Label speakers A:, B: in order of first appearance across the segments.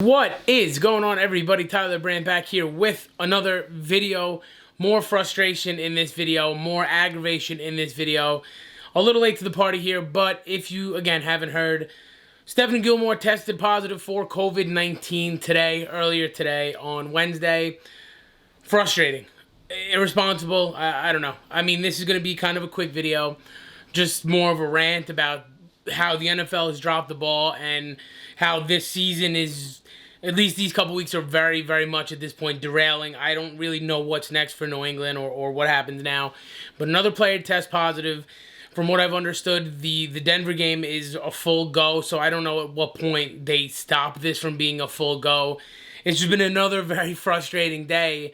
A: What is going on, everybody? Tyler Brand back here with another video. More frustration in this video, more aggravation in this video. A little late to the party here, but if you, again, haven't heard, Stephon Gilmore tested positive for COVID-19 earlier today on Wednesday. Frustrating. Irresponsible. I don't know. I mean, this is going to be kind of a quick video. Just more of a rant about how the NFL has dropped the ball and how this season is, at least these couple weeks, are very, very much at this point derailing. I don't really know what's next for New England or what happens now. But another player tests positive. From what I've understood, the Denver game is a full go, so I don't know at what point they stop this from being a full go. It's just been another very frustrating day,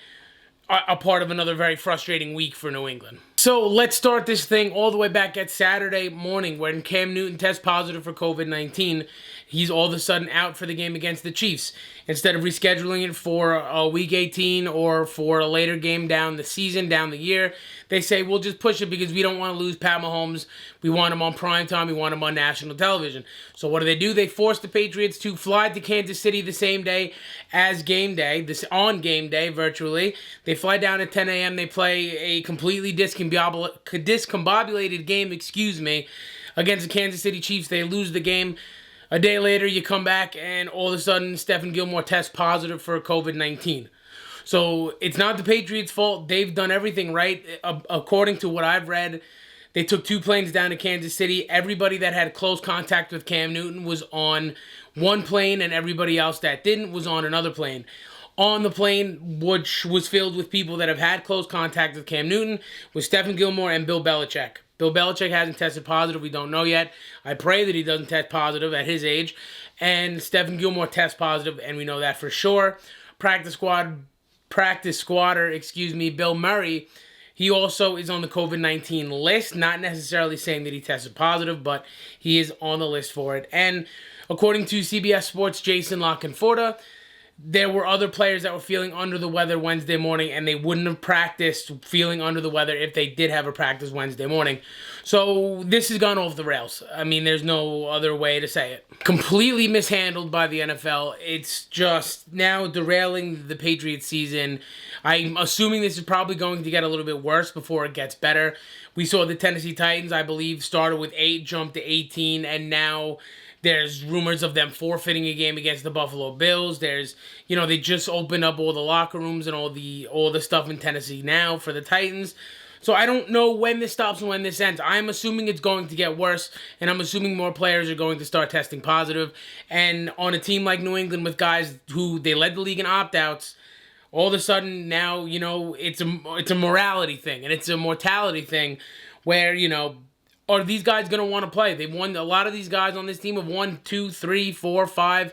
A: a part of another very frustrating week for New England. So let's start this thing all the way back at Saturday morning when Cam Newton tests positive for COVID-19. He's all of a sudden out for the game against the Chiefs. Instead of rescheduling it for Week 18 or for a later game down the season, down the year, they say, we'll just push it because we don't want to lose Pat Mahomes. We want him on primetime. We want him on national television. So what do? They force the Patriots to fly to Kansas City the same day as game day, on game day, virtually. They fly down at 10 a.m. They play a completely discombobulated game, against the Kansas City Chiefs. They lose the game. A day later, you come back, and all of a sudden, Stephon Gilmore tests positive for COVID-19. So it's not the Patriots' fault. They've done everything right. According to what I've read, they took 2 planes down to Kansas City. Everybody that had close contact with Cam Newton was on one plane, and everybody else that didn't was on another plane. On the plane, which was filled with people that have had close contact with Cam Newton, was Stephon Gilmore and Bill Belichick. Bill Belichick hasn't tested positive. We don't know yet. I pray that he doesn't test positive at his age. And Stephon Gilmore tests positive, and we know that for sure. Practice squatter, Bill Murray, he also is on the COVID-19 list. Not necessarily saying that he tested positive, but he is on the list for it. And according to CBS Sports' Jason La Canfora, there were other players that were feeling under the weather Wednesday morning, and they wouldn't have practiced feeling under the weather if they did have a practice Wednesday morning. So this has gone off the rails. I mean, there's no other way to say it. Completely mishandled by the NFL. It's just now derailing the Patriots season. I'm assuming this is probably going to get a little bit worse before it gets better. We saw the Tennessee Titans, I believe, started with 8, jumped to 18, and now there's rumors of them forfeiting a game against the Buffalo Bills. There's, they just opened up all the locker rooms and all the stuff in Tennessee now for the Titans. So I don't know when this stops and when this ends. I'm assuming it's going to get worse, and I'm assuming more players are going to start testing positive. And on a team like New England with guys who they led the league in opt-outs, all of a sudden now, it's a morality thing and it's a mortality thing where, are these guys going to want to play? They've won, a lot of these guys on this team have won 2, 3, 4, 5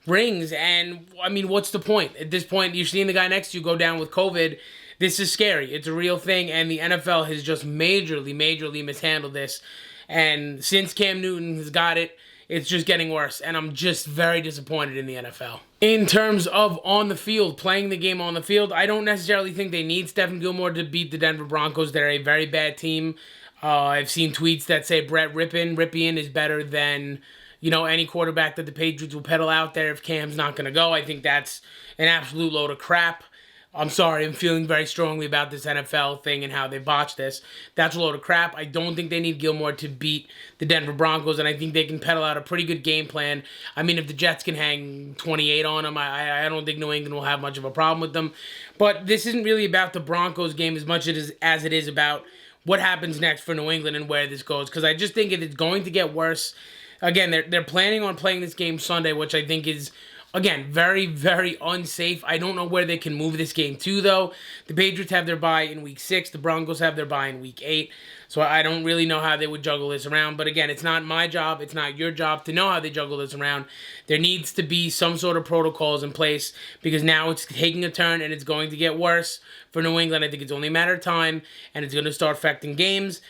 A: rings. And, I mean, what's the point? At this point, you're seeing the guy next to you go down with COVID. This is scary. It's a real thing. And the NFL has just majorly mishandled this. And since Cam Newton has got it, it's just getting worse. And I'm just very disappointed in the NFL. In terms of on the field, playing the game on the field, I don't necessarily think they need Stephon Gilmore to beat the Denver Broncos. They're a very bad team. I've seen tweets that say Brett Rypien is better than, any quarterback that the Patriots will peddle out there if Cam's not going to go. I think that's an absolute load of crap. I'm sorry, I'm feeling very strongly about this NFL thing and how they botched this. That's a load of crap. I don't think they need Gilmore to beat the Denver Broncos, and I think they can peddle out a pretty good game plan. I mean, if the Jets can hang 28 on them, I don't think New England will have much of a problem with them. But this isn't really about the Broncos game as much as it is about what happens next for New England and where this goes. Because I just think it's going to get worse. Again, they're planning on playing this game Sunday, which I think is, again, very, very unsafe. I don't know where they can move this game to, though. The Patriots have their bye in Week 6. The Broncos have their bye in Week 8. So I don't really know how they would juggle this around. But again, it's not my job. It's not your job to know how they juggle this around. There needs to be some sort of protocols in place because now it's taking a turn and it's going to get worse for New England. I think it's only a matter of time, and it's going to start affecting games.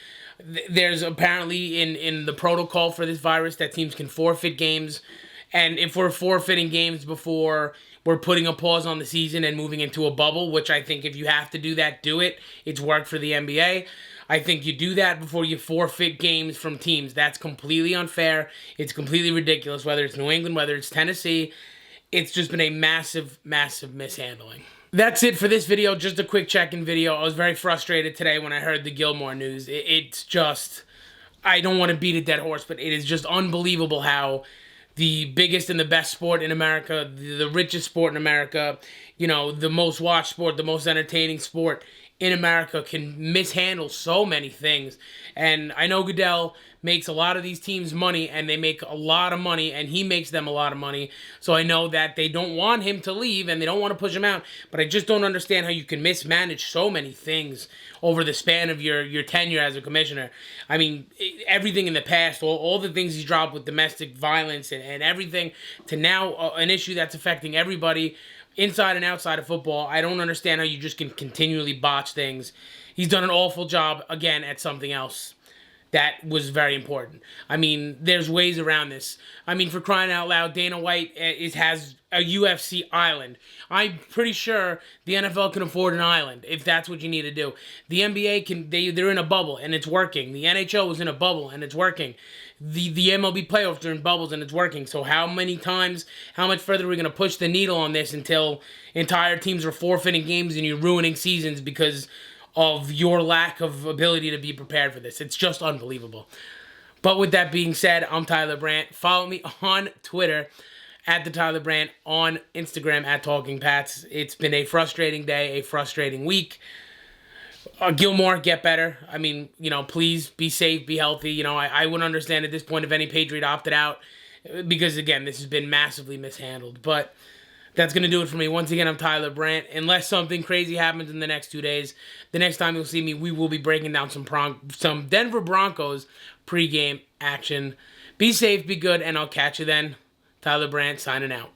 A: There's apparently in the protocol for this virus that teams can forfeit games. And if we're forfeiting games before we're putting a pause on the season and moving into a bubble, which I think if you have to do that, do it. It's worked for the NBA. I think you do that before you forfeit games from teams. That's completely unfair. It's completely ridiculous, whether it's New England, whether it's Tennessee. it's just been a massive, massive mishandling. That's it for this video. Just a quick check-in video. I was very frustrated today when I heard the Gilmore news. It's just, I don't want to beat a dead horse, but it is just unbelievable how the biggest and the best sport in America, the richest sport in America, you know, the most watched sport, the most entertaining sport in America can mishandle so many things. And I know Goodell makes a lot of these teams money, and they make a lot of money, and he makes them a lot of money. So I know that they don't want him to leave, and they don't want to push him out. But I just don't understand how you can mismanage so many things over the span of your tenure as a commissioner. I mean, everything in the past, all the things he's dropped with domestic violence and everything, to now an issue that's affecting everybody inside and outside of football. I don't understand how you just can continually botch things. He's done an awful job, again, at something else that was very important. I mean, there's ways around this. I mean, for crying out loud, Dana White has a UFC island. I'm pretty sure the NFL can afford an island if that's what you need to do. The NBA they're in a bubble and it's working. The NHL is in a bubble and it's working. The MLB playoffs are in bubbles and it's working. So how many times, how much further are we going to push the needle on this until entire teams are forfeiting games and you're ruining seasons because of your lack of ability to be prepared for this? It's just unbelievable. But with that being said, I'm Tyler Brandt. Follow me on Twitter at the Tyler Brandt, on Instagram at Talking Pats. It's been a frustrating day, a frustrating week. Gilmore, get better. I mean, you know, please be safe, be healthy. You know, I wouldn't understand at this point if any Patriot opted out, because again, this has been massively mishandled. But that's going to do it for me. Once again, I'm Tyler Brandt. Unless something crazy happens in the next 2 days, the next time you'll see me, we will be breaking down some Denver Broncos pregame action. Be safe, be good, and I'll catch you then. Tyler Brandt signing out.